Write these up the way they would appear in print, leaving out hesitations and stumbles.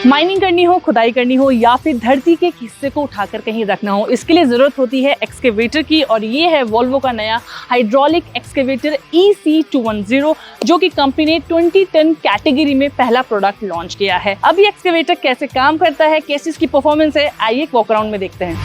Mining करनी हो, खुदाई करनी हो या फिर धरती के हिस्से को उठाकर कहीं रखना हो, इसके लिए ज़रूरत होती है एक्सकेवेटर की। और ये है वोल्वो का नया हाइड्रोलिक एक्सकेवेटर EC210 जो कि कंपनी ने 2010 कैटेगरी में पहला प्रोडक्ट लॉन्च किया है। अब ये एक्सकेवेटर कैसे काम करता है, कैसी इसकी परफॉर्मेंस है, आइए एक वॉक अराउंड में देखते हैं।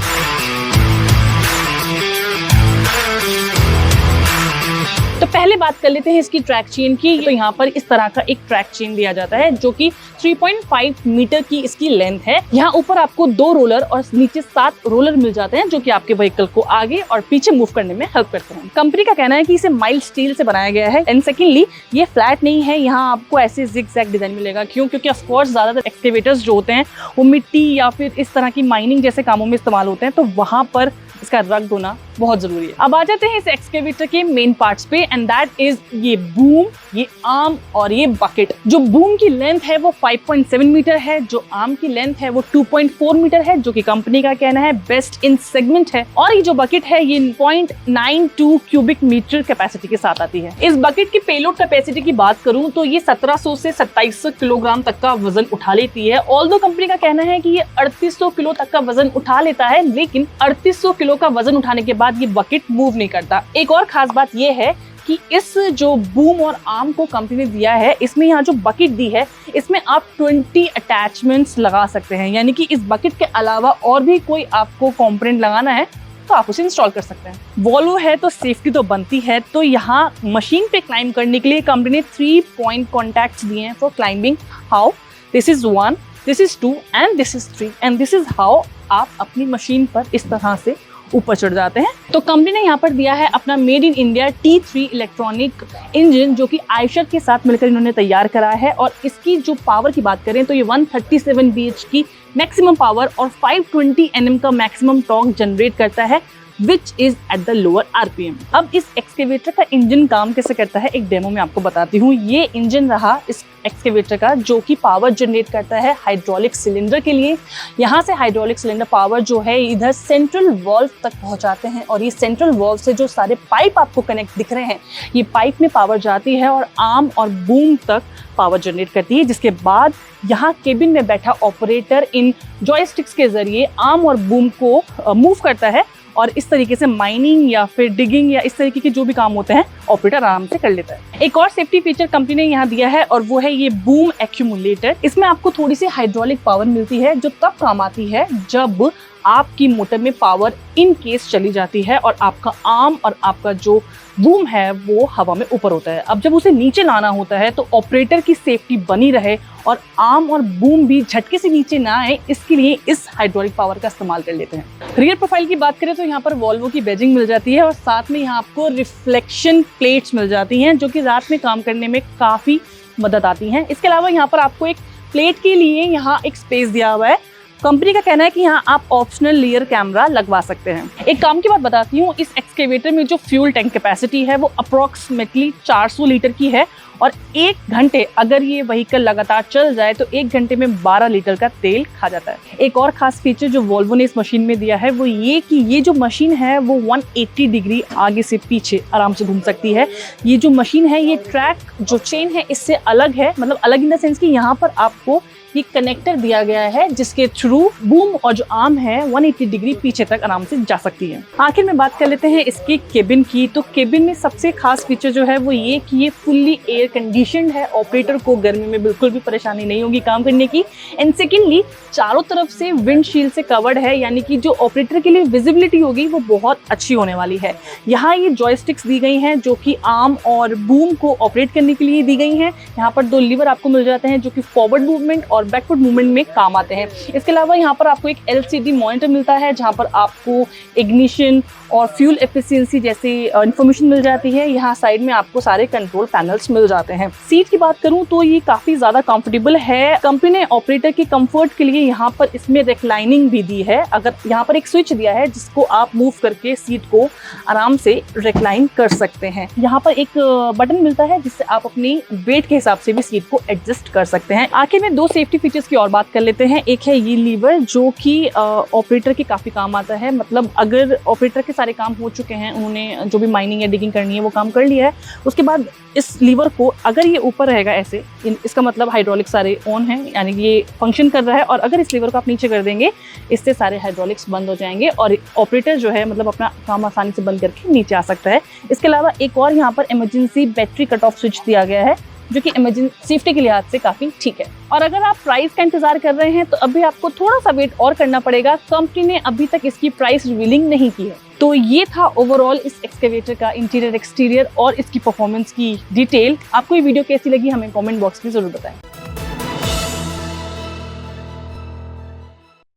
तो पहले बात कर लेते हैं इसकी ट्रैक चेन की। तो यहाँ पर इस तरह का एक ट्रैक चेन दिया जाता है जो कि 3.5 मीटर की इसकी लेंथ है। यहाँ ऊपर आपको 2 रोलर और नीचे 7 रोलर मिल जाते हैं जो कि आपके व्हीकल को आगे और पीछे मूव करने में हेल्प करते हैं। कंपनी का कहना है कि इसे माइल्ड स्टील से बनाया गया है एंड सेकेंडली ये फ्लैट नहीं है। यहाँ आपको ऐसे जिग-जैग डिजाइन मिलेगा। क्यों? क्योंकि ऑफकोर्स ज्यादातर एक्सकेवेटर्स जो होते हैं वो मिट्टी या फिर इस तरह की माइनिंग जैसे कामों में इस्तेमाल होते हैं, तो वहां पर इसका रग होना बहुत जरूरी है। अब आ जाते हैं इस एक्सकेवेटर के मेन पार्ट्स पे एंड दैट इज ये बूम, ये आर्म और ये बकेट। जो बूम की लेंथ है वो 5.7 मीटर है, जो आर्म की लेंथ है वो 2.4 मीटर है, जो कि कंपनी का कहना है बेस्ट इन सेगमेंट है। और ये जो बकेट है ये 0.92 क्यूबिक मीटर कैपेसिटी के साथ आती है। इस बकेट की पेलोड कैपेसिटी की बात करूं तो ये 1700 से 2700 किलोग्राम तक का वजन उठा लेती है। ऑल्दो कंपनी का कहना है कि ये 3800 किलो तक का वजन उठा लेता है, लेकिन 3800 किलो का वजन उठाने के बाद ये बकेट मूव नहीं करता। एक और खास बात ये है कि इस जो बूम और आर्म को कंपनी ने दिया है, इसमें यहाँ जो बकेट दी है इसमें आप 20 अटैचमेंट्स लगा सकते हैं। यानी कि इस बकेट के अलावा और भी कोई आपको कंपोनेंट लगाना है तो आप उसे इंस्टॉल कर सकते हैं। वोल्वो है तो सेफ्टी तो बनती है, तो यहाँ मशीन पे क्लाइंब करने के लिए कंपनी ने 3 पॉइंट कॉन्टैक्ट्स दिए हैं for climbing. How? This is 1, this is 2 and this is 3 and this is how आप अपनी मशीन पर इस तरह से ऊपर चढ़ जाते हैं। तो कंपनी ने यहाँ पर दिया है अपना made in India T3 electronic engine जो कि आयशर के साथ मिलकर इन्होंने तैयार करा है। और इसकी जो पावर की बात करें तो ये 137 BH की मैक्सिमम पावर और 520 Nm का मैक्सिमम टॉर्क जनरेट करता है which is at the lower RPM। अब इस एक्सकेवेटर का इंजन काम कैसे करता है एक डेमो में आपको बताती हूँ। ये इंजन रहा इस एक्सकेवेटर का जो कि पावर जनरेट करता है हाइड्रोलिक सिलेंडर के लिए। यहाँ से हाइड्रोलिक सिलेंडर पावर जो है इधर सेंट्रल वाल्व तक पहुँचाते हैं और ये सेंट्रल वाल्व से जो सारे पाइप आपको कनेक्ट दिख रहे हैं ये पाइप में पावर जाती है और आर्म और बूम तक पावर जनरेट करती है, जिसके बाद यहाँ केबिन में बैठा ऑपरेटर इन जॉयस्टिक्स के जरिए आर्म और बूम को मूव करता है और इस तरीके से माइनिंग या फिर डिगिंग या इस तरीके के जो भी काम होते हैं ऑपरेटर आराम से कर लेता है। एक और सेफ्टी फीचर कंपनी ने यहाँ दिया है और वो है ये बूम एक्यूमुलेटर। इसमें आपको थोड़ी सी हाइड्रोलिक पावर मिलती है जो तब काम आती है जब आपकी मोटर में पावर इन केस चली जाती है और आपका आर्म और आपका जो बूम है वो हवा में ऊपर होता है। अब जब उसे नीचे लाना होता है तो ऑपरेटर की सेफ्टी बनी रहे और आर्म और बूम भी झटके से नीचे ना आए, इसके लिए इस हाइड्रोलिक पावर का इस्तेमाल कर लेते हैं। रियर प्रोफाइल की बात करें तो यहाँ पर वोल्वो की बैजिंग मिल जाती है और साथ में यहाँ आपको रिफ्लेक्शन प्लेट्स मिल जाती हैं जो कि रात में काम करने में काफ़ी मदद आती हैं। इसके अलावा यहाँ पर आपको एक प्लेट के लिए यहाँ एक स्पेस दिया हुआ है। कंपनी का कहना है कि यहाँ आप ऑप्शनल रियर कैमरा लगवा सकते हैं। एक काम की बात बताती हूँ, इस एक्सकेवेटर में जो फ्यूल टैंक कैपेसिटी है वो अप्रोक्सीमेटली 400 लीटर की है और 1 घंटे अगर ये व्हीकल लगातार चल जाए तो 1 घंटे में 12 लीटर का तेल खा जाता है। एक और खास फीचर जो वोल्वो ने इस मशीन में दिया है वो ये कि ये जो मशीन है वो 180 डिग्री आगे से पीछे आराम से घूम सकती है। ये जो मशीन है ये ट्रैक जो चेन है इससे अलग है, मतलब अलग इन द सेंस कि यहाँ पर आपको ये कनेक्टर दिया गया है जिसके थ्रू बूम और जो आर्म है 180 डिग्री पीछे तक आराम से जा सकती है। आखिर में बात कर लेते हैं इसकी केबिन की। तो केबिन में सबसे खास फीचर जो है वो ये कि ये फुल्ली एयर कंडीशनड है। ऑपरेटर को गर्मी में बिल्कुल भी परेशानी नहीं होगी काम करने की। एंड सेकेंडली चारों तरफ से विंडशील्ड से कवर्ड है, यानी कि जो ऑपरेटर के लिए विजिबिलिटी होगी वो बहुत अच्छी होने वाली है। यहाँ ये जॉयस्टिक्स दी गई हैं जो कि आर्म और बूम को ऑपरेट करने के लिए दी गई हैं। यहाँ पर 2 लीवर आपको मिल जाते हैं जो कि फॉरवर्ड मूवमेंट और बैकवर्ड मूवमेंट में काम आते हैं। इसके अलावा यहाँ पर आपको एक LCD मॉनिटर मिलता है जहाँ पर आपको इग्निशन और फ्यूल एफिशिएंसी जैसी इंफॉर्मेशन मिल जाती है। यहाँ साइड में आपको सारे कंट्रोल पैनल्स मिल जाते हैं। सीट की बात करूँ तो ये काफी ज्यादा कंफर्टेबल है। कंपनी ने ऑपरेटर के कंफर्ट के लिए यहाँ पर इसमें रिक्लाइनिंग भी दी है। अगर यहाँ पर एक स्विच दिया है जिसको आप मूव करके सीट को आराम से रिक्लाइन कर सकते हैं। यहाँ पर एक बटन मिलता है जिससे आप अपनी वेट के हिसाब से भी सीट को एडजस्ट कर सकते हैं। आखिर में 2 सेफ्टी सेफ्टी फीचर्स की और बात कर लेते हैं। एक है ये लीवर जो कि ऑपरेटर के काफ़ी काम आता है। मतलब अगर ऑपरेटर के सारे काम हो चुके हैं, उन्होंने जो भी माइनिंग या डिगिंग करनी है वो काम कर लिया है, उसके बाद इस लीवर को अगर ये ऊपर रहेगा ऐसे, इसका मतलब हाइड्रोलिक सारे ऑन हैं, यानी कि ये फंक्शन कर रहा है। और अगर इस लीवर को आप नीचे कर देंगे, इससे सारे हाइड्रोलिक्स बंद हो जाएंगे और ऑपरेटर जो है मतलब अपना काम आसानी से बंद करके नीचे आ सकता है। इसके अलावा एक और यहाँ पर emergency battery cut off switch दिया गया है, जो कि इमरजेंसी सेफ्टी के लिहाज से काफी ठीक है। और अगर आप प्राइस का इंतजार कर रहे हैं तो अभी आपको थोड़ा सा वेट और करना पड़ेगा। कंपनी ने अभी तक इसकी प्राइस रिवीलिंग नहीं की है। तो ये था ओवरऑल इस एक्सकेवेटर का इंटीरियर एक्सटीरियर और इसकी परफॉर्मेंस की डिटेल। आपको ये वीडियो कैसी लगी हमें कमेंट बॉक्स में जरूर बताएं।